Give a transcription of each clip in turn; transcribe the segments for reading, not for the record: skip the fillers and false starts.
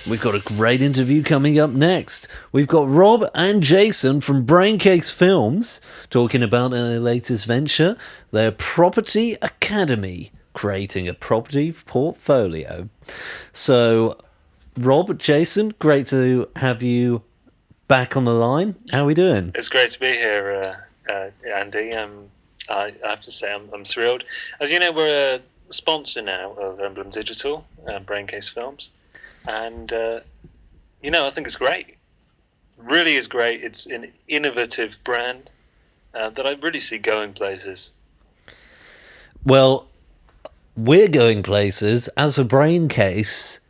We've got a great interview coming up next. We've got Rob and Jason from Braincase Films talking about their latest venture, their Property Academy, creating a property portfolio. So, Rob, Jason, great to have you back on the line. How are we doing? It's great to be here, Andy. I have to say I'm thrilled. As you know, we're a sponsor now of Emblem Digital, Braincase Films. And, I think it's great. Really is great. It's an innovative brand that I really see going places. Well, we're going places. As for Braincase,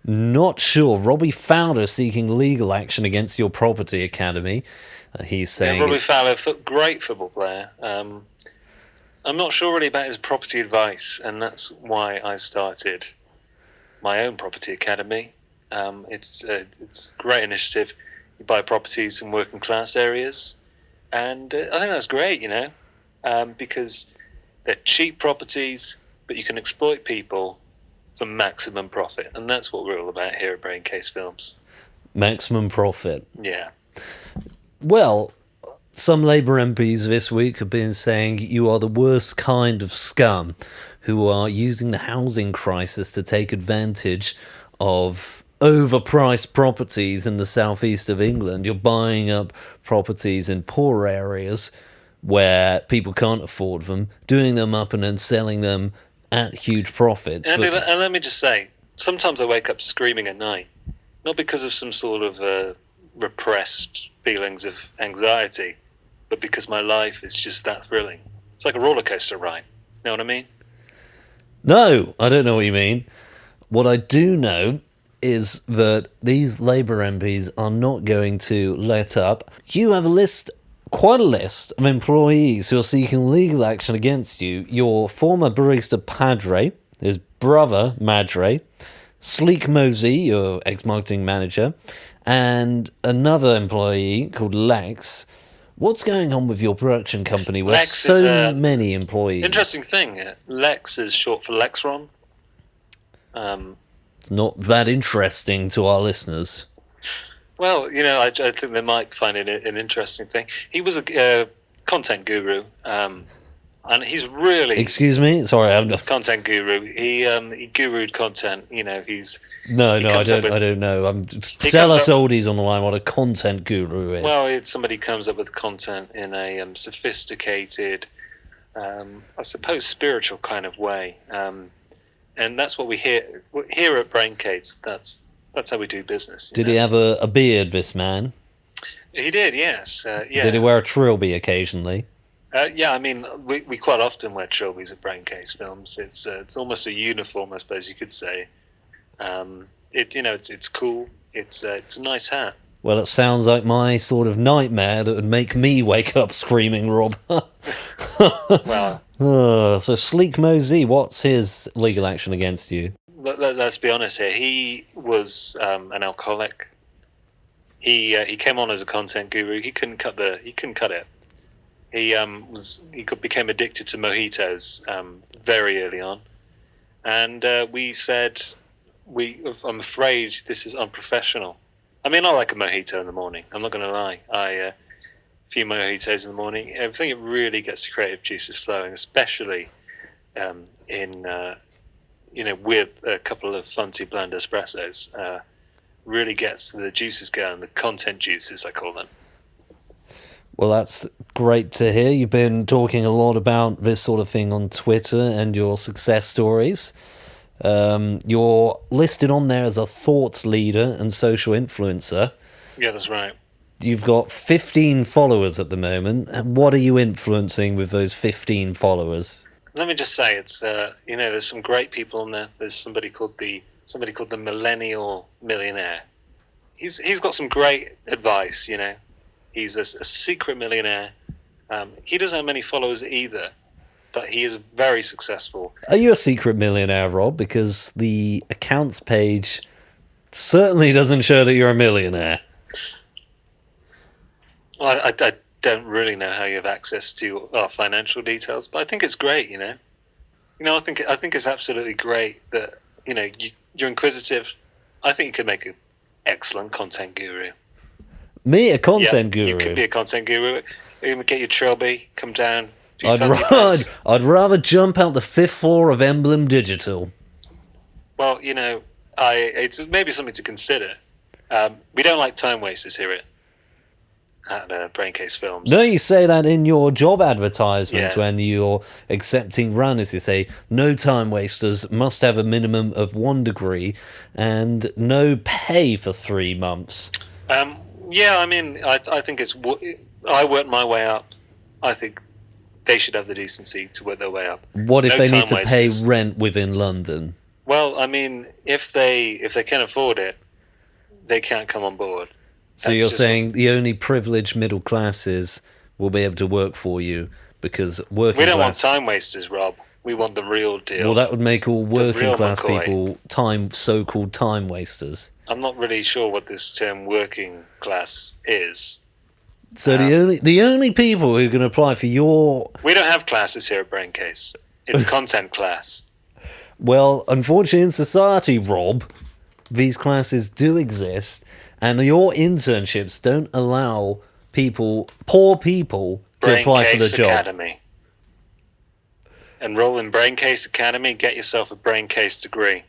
not sure. Robbie Fowler seeking legal action against your Property Academy. He's saying Robbie Fowler, great football player. I'm not sure really about his property advice, and that's why I started my own Property Academy. It's a great initiative. You buy properties in working class areas, and I think that's great, because they're cheap properties, but you can exploit people for maximum profit, and that's what we're all about here at Braincase Films. Maximum profit. Yeah. Well, some Labour MPs this week have been saying you are the worst kind of scum who are using the housing crisis to take advantage of overpriced properties in the southeast of England. You're buying up properties in poor areas where people can't afford them, doing them up and then selling them at huge profits. And let me just say, sometimes I wake up screaming at night, not because of some sort of repressed feelings of anxiety, but because my life is just that thrilling. It's like a roller coaster ride. You know what I mean? No, I don't know what you mean. What I do know is that these Labour MPs are not going to let up. You have quite a list of employees who are seeking legal action against you. Your former barista Padre, his brother Madre, Sleek Mosey, your ex-marketing manager, and another employee called Lex. What's going on with your production company where many employees? Interesting thing. Lex is short for Lexron. It's not that interesting to our listeners. Well, I think they might find it an interesting thing. He was a content guru, and he's really... Excuse me? Sorry, I'm not... Content guru. He gurued content. He's... No, I don't know. Tell us oldies on the line what a content guru is. Well, it's somebody who comes up with content in a sophisticated, I suppose, spiritual kind of way. And that's what we hear here at Braincase. That's how we do business. Did he have a beard, this man? He did, yes. Yeah. Did he wear a trilby occasionally? Yeah, I mean, we quite often wear trilbies at Braincase Films. It's almost a uniform, I suppose you could say. It's cool. It's a nice hat. Well, it sounds like my sort of nightmare that would make me wake up screaming, Rob. Well... so Sleek Mosey, what's his legal action against you? Let's be honest here. He was an alcoholic. He came on as a content guru. He couldn't cut it. He became addicted to mojitos very early on, and we said, I'm afraid this is unprofessional. I mean, I like a mojito in the morning. I'm not going to lie. A few mojitos in the morning. I think it really gets the creative juices flowing, especially with a couple of fancy blend espressos. Really gets the juices going, the content juices, I call them. Well, that's great to hear. You've been talking a lot about this sort of thing on Twitter and your success stories. You're listed on there as a thought leader and social influencer. Yeah, that's right. You've got 15 followers at the moment. What are you influencing with those 15 followers? Let me just say, it's there's some great people on there. There's somebody called the Millennial Millionaire. He's got some great advice. He's a secret millionaire. He doesn't have many followers either, but he is very successful. Are you a secret millionaire, Rob? Because the accounts page certainly doesn't show that you're a millionaire. Well, I don't really know how you have access to our financial details, but I think it's great. I think it's absolutely great that you're inquisitive. I think you could make excellent content guru. Me, a content guru? You could be a content guru. You get your trilby, come down. I'd rather jump out the 5th floor of Emblem Digital. Well, it's maybe something to consider. We don't like time wasters here at Braincase Films. No, you say that in your job advertisements Yeah. when you're accepting runners. You say, no time wasters, must have a minimum of 1 degree, and no pay for 3 months. Yeah, I mean, I think I worked my way up. I think they should have the decency to work their way up. What if No they need time to pay wasters. rent within London? Well, I mean, if they can afford it, they can't come on board. So That's you're just- saying the only privileged middle classes will be able to work for you because working we don't want class... time wasters, Rob. We want the real deal. Well, that would make all working real class McCoy. people so-called time wasters. I'm not really sure what this term working class is. So the only people who can apply for your... We don't have classes here at Braincase. It's content class. Well, unfortunately in society, Rob, these classes do exist, and your internships don't allow poor people, to apply for the Braincase job. Academy. Enroll in Braincase Academy, get yourself a Braincase degree.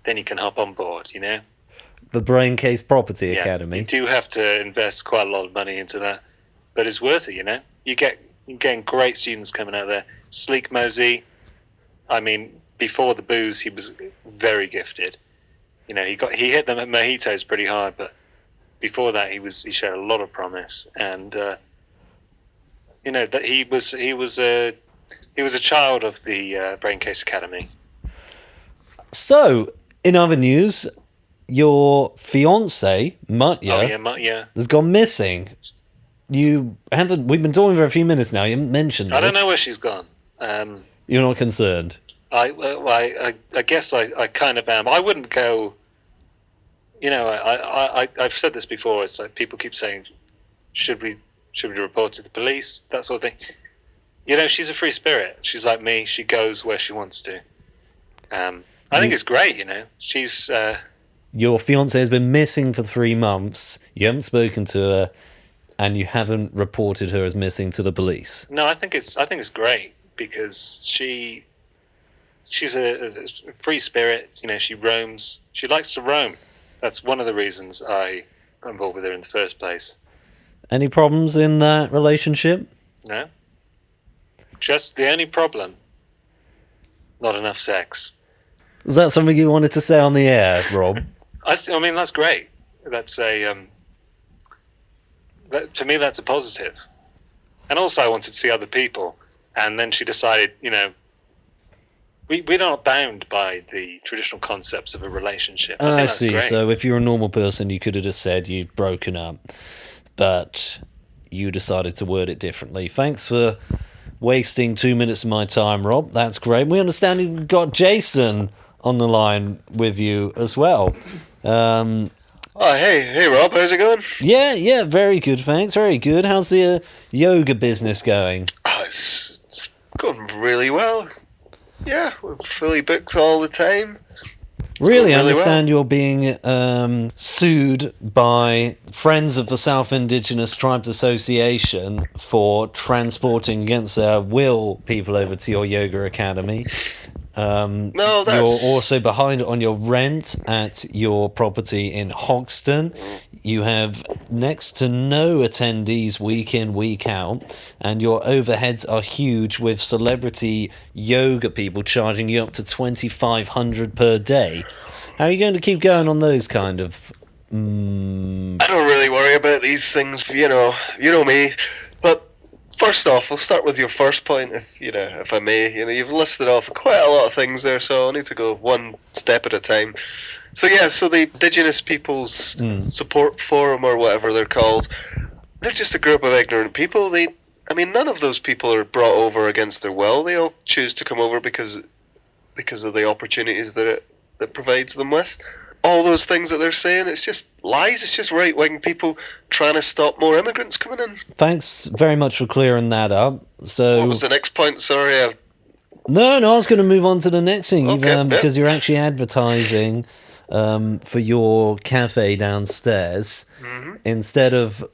Then you can hop on board, The Braincase Property Yeah, Academy. You do have to invest quite a lot of money into that, but it's worth it, You're getting great students coming out there. Sleek Mosey, I mean, before the booze, he was very gifted. He hit them at mojitos pretty hard, but before that, he showed a lot of promise, and that he was a child of the Braincase Academy. So, in other news, your fiance Mutya Mutya. has gone missing. We've been talking for a few minutes now. You haven't mentioned this. I don't know where she's gone. You're not concerned. I guess I kind of am. I wouldn't go. I've said this before. It's like people keep saying, should we report to the police? That sort of thing. She's a free spirit. She's like me. She goes where she wants to. I think it's great. She's. Your fiance has been missing for 3 months. You haven't spoken to her, and you haven't reported her as missing to the police. No, I think it's great because she's a free spirit. She roams. She likes to roam. That's one of the reasons I got involved with her in the first place. Any problems in that relationship? No. Just the only problem. Not enough sex. Was that something you wanted to say on the air, Rob? I mean, that's great. That's to me, that's a positive. And also, I wanted to see other people. And then she decided, we're not bound by the traditional concepts of a relationship. I think that's see. great. So if you're a normal person, you could have just said you'd broken up. But you decided to word it differently. Thanks for wasting 2 minutes of my time, Rob. That's great. We understand you've got Jason on the line with you as well. Oh, hey, Rob, how's it going? Yeah, very good, thanks. Very good. How's the yoga business going? Oh, it's going really well. Yeah, we're fully booked all the time. Really, I really understand you're being sued by Friends of the South Indigenous Tribes Association for transporting against their will people over to your yoga academy. No, that's... You're also behind on your rent at your property in Hoxton. You have next to no attendees week in, week out, and your overheads are huge with celebrity yoga people charging you up to $2,500 per day. How are you going to keep going on those kind of... I don't really worry about these things, you know me. But first off, we'll start with your first point, if I may. You've listed off quite a lot of things there, so I'll need to go one step at a time. So the Indigenous Peoples Support Forum, or whatever they're called, they're just a group of ignorant people. None of those people are brought over against their will. They all choose to come over because of the opportunities that it provides them with. All those things that they're saying, it's just lies. It's just right-wing people trying to stop more immigrants coming in. Thanks very much for clearing that up. So What was the next point? Sorry. No, I was going to move on to the next thing, Okay, because you're actually advertising for your cafe downstairs. Instead of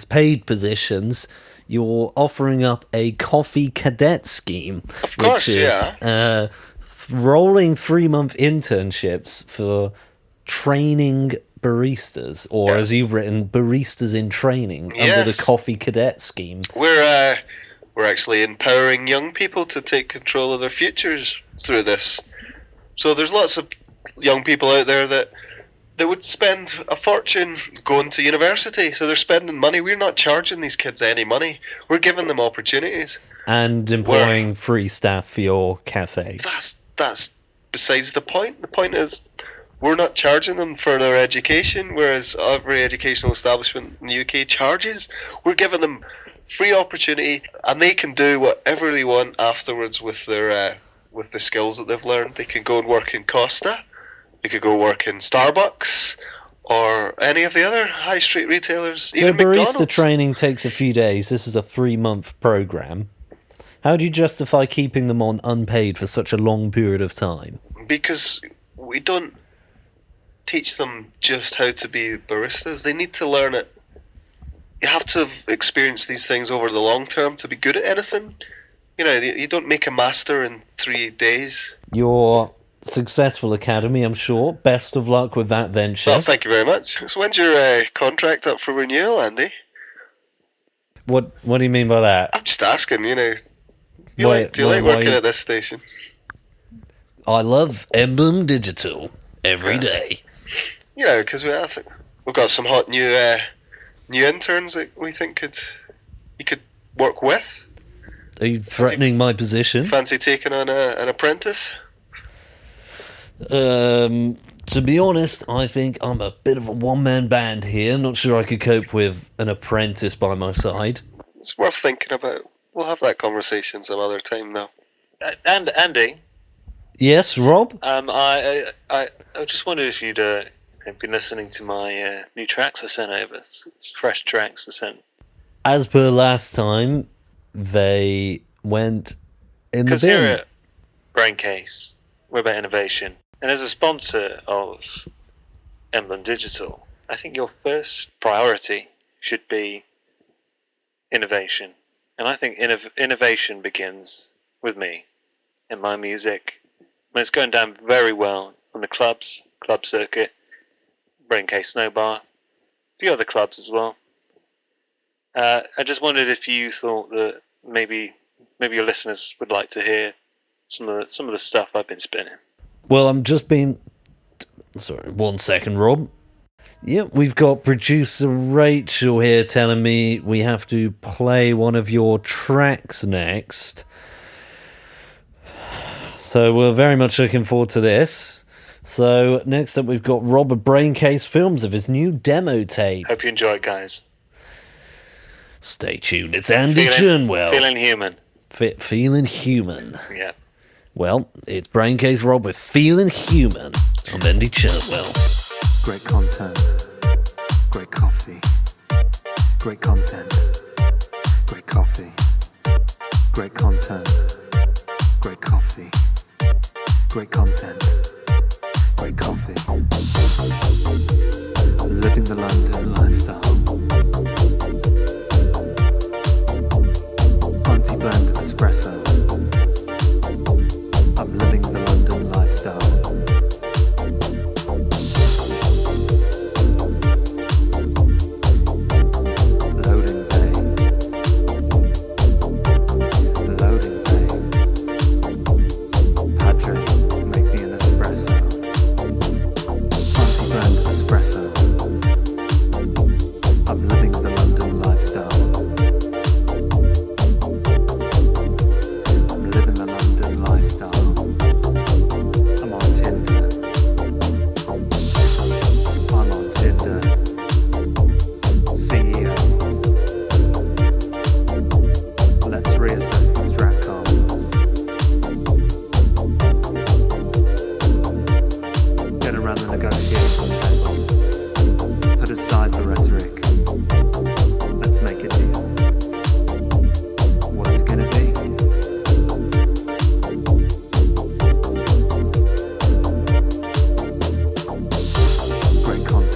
paid positions, you're offering up a coffee cadet scheme, course, which is yeah. rolling 3-month internships for training baristas, or Yeah. as you've written, baristas in training under the Yes. coffee cadet scheme. We're actually empowering young people to take control of their futures through this. So there's lots of young people out there that would spend a fortune going to university. So they're spending money. We're not charging these kids any money. We're giving them opportunities. And employing free staff for your cafe. That's besides the point. The point is we're not charging them for their education, whereas every educational establishment in the UK charges. We're giving them free opportunity, and they can do whatever they want afterwards with their with the skills that they've learned. They can go and work in Costa, they could go work in Starbucks, or any of the other high street retailers. So even barista McDonald's. training takes a few days. This is a 3-month program. How do you justify keeping them on unpaid for such a long period of time? Because we don't teach them just how to be baristas. They need to learn it. You have to have experienced these things over the long term to be good at anything. You know, you don't make a master in 3 days. Your successful academy, I'm sure. Best of luck with that venture. Well, thank you very much. So when's your contract up for renewal, Andy? What do you mean by that? I'm just asking, you know. Do you Why- like why- working at this station? I love Emblem Digital every day. You know, because I think we've got some hot new interns that we think you could work with. Are you threatening my position? Fancy taking on an apprentice? To be honest, I think I'm a bit of a one-man band here. Not sure I could cope with an apprentice by my side. It's worth thinking about. We'll have that conversation some other time now. And Andy, Yes, Rob? I just wondered if you'd been listening to my new tracks I sent over. It's fresh tracks I sent. As per last time, they went in the Because here bin. at Braincase, we're about innovation. And as a sponsor of Emblem Digital, I think your first priority should be innovation. And I think innovation begins with me and my music. And it's going down very well on the club circuit, Braincase Snow Bar, a few other clubs as well. I just wondered if you thought that maybe your listeners would like to hear some of the stuff I've been spinning. Well, I'm just being... Sorry, 1 second, Rob. Yep, we've got producer Rachel here telling me we have to play one of your tracks next. So we're very much looking forward to this. So next up we've got Rob of Braincase Films of his new demo tape. Hope you enjoy it, guys. Stay tuned, it's Andy Churnwell. Feeling human. Feeling human. Yeah. Well, it's Braincase Rob with Feeling Human. I'm Andy Churnwell. Great content, great coffee, great content, great coffee, great content, great coffee, great content, great coffee. Living the London lifestyle. Auntie blend espresso. I'm living the London lifestyle.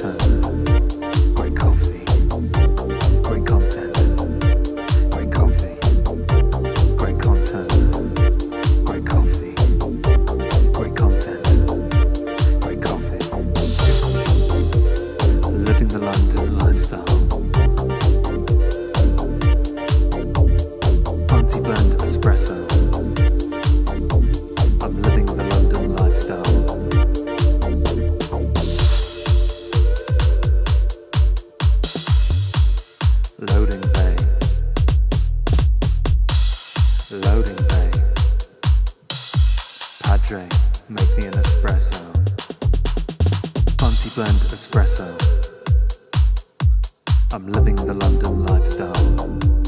content, great coffee, great content, great coffee, great content, great coffee, great content, great coffee. Living the London lifestyle. Fancy blend espresso. I'm living the London lifestyle. Loading bay. Loading bay. Padre, make me an espresso. Fancy blend espresso. I'm living the London lifestyle.